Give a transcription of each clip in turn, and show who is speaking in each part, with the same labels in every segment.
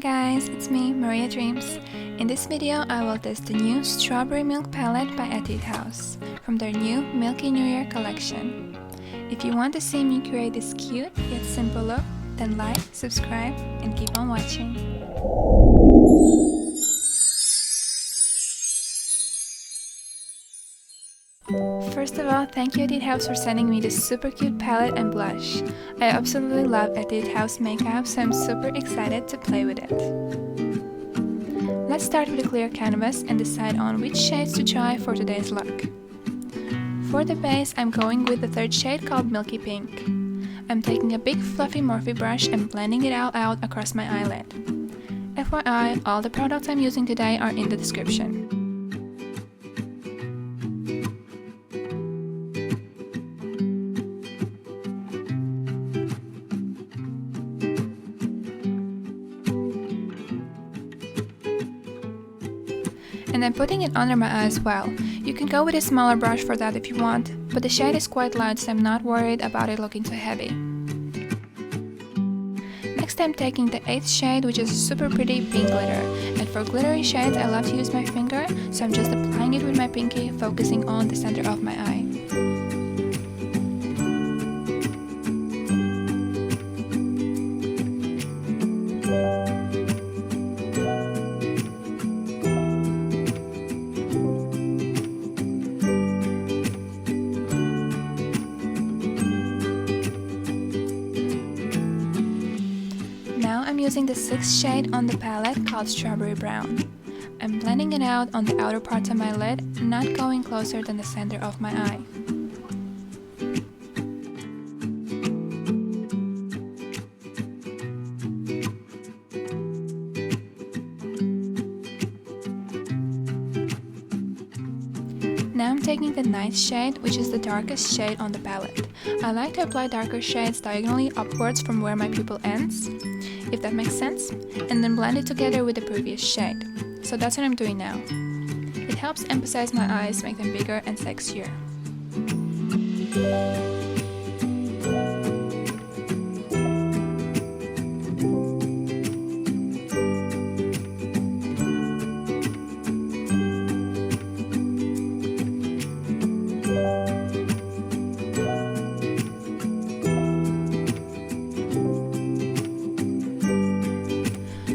Speaker 1: guys, it's me, Maria Dreams. In this video, I will test the new Strawberry Milk palette by Etude House from their new Milky New Year collection. If you want to see me create this cute yet simple look, then like, subscribe, and keep on watching. First of all, thank you Etude House for sending me this super cute palette and blush. I absolutely love Etude House makeup, so I'm super excited to play with it. Let's start with a clear canvas and decide on which shades to try for today's look. For the base, I'm going with the third shade called Milky Pink. I'm taking a big fluffy Morphe brush and blending it all out across my eyelid. FYI, all the products I'm using today are in the description. And I'm putting it under my eye as well. You can go with a smaller brush for that if you want, but the shade is quite light, so I'm not worried about it looking too heavy. Next I'm taking the 8th shade, which is a super pretty pink glitter. And for glittery shades I love to use my finger, so I'm just applying it with my pinky, focusing on the center of my eye. Now I'm using the 6th shade on the palette called Strawberry Brown. I'm blending it out on the outer parts of my lid, not going closer than the center of my eye. Now I'm taking the 9th shade, which is the darkest shade on the palette. I like to apply darker shades diagonally upwards from where my pupil ends, if that makes sense, and then blend it together with the previous shade. So that's what I'm doing now. It helps emphasize my eyes, make them bigger and sexier.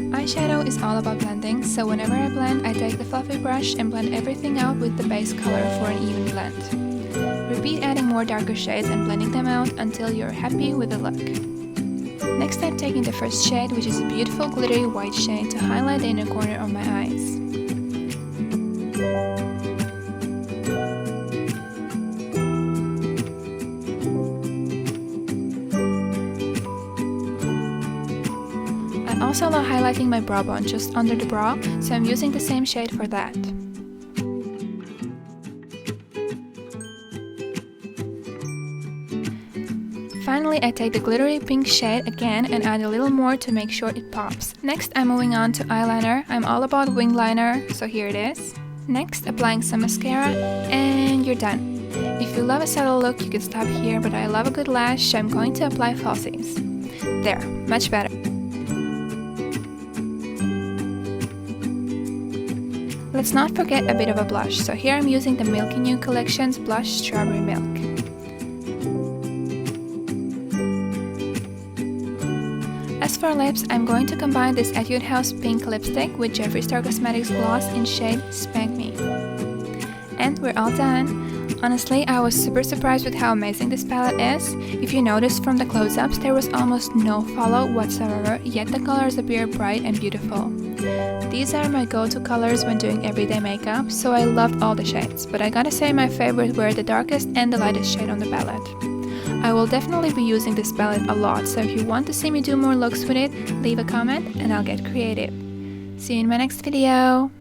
Speaker 1: Eyeshadow is all about blending, so whenever I blend, I take the fluffy brush and blend everything out with the base color for an even blend. Repeat adding more darker shades and blending them out until you're happy with the look. Next I'm taking the first shade, which is a beautiful glittery white shade, to highlight the inner corner of my eyes. I also love highlighting my brow bone just under the brow, so I'm using the same shade for that. Finally, I take the glittery pink shade again and add a little more to make sure it pops. Next, I'm moving on to eyeliner. I'm all about wing liner, so here it is. Next, applying some mascara, and you're done. If you love a subtle look, you can stop here, but I love a good lash, so I'm going to apply falsies. There, much better. Let's not forget a bit of a blush, so here I'm using the Milky New Collection's blush Strawberry Milk. As for lips, I'm going to combine this Etude House pink lipstick with Jeffree Star Cosmetics gloss in shade Spank Me. And we're all done! Honestly, I was super surprised with how amazing this palette is. If you noticed from the close-ups, there was almost no fallout whatsoever, yet the colors appear bright and beautiful. These are my go-to colors when doing everyday makeup, so I loved all the shades, but I gotta say my favorite were the darkest and the lightest shade on the palette. I will definitely be using this palette a lot, so if you want to see me do more looks with it, leave a comment and I'll get creative. See you in my next video!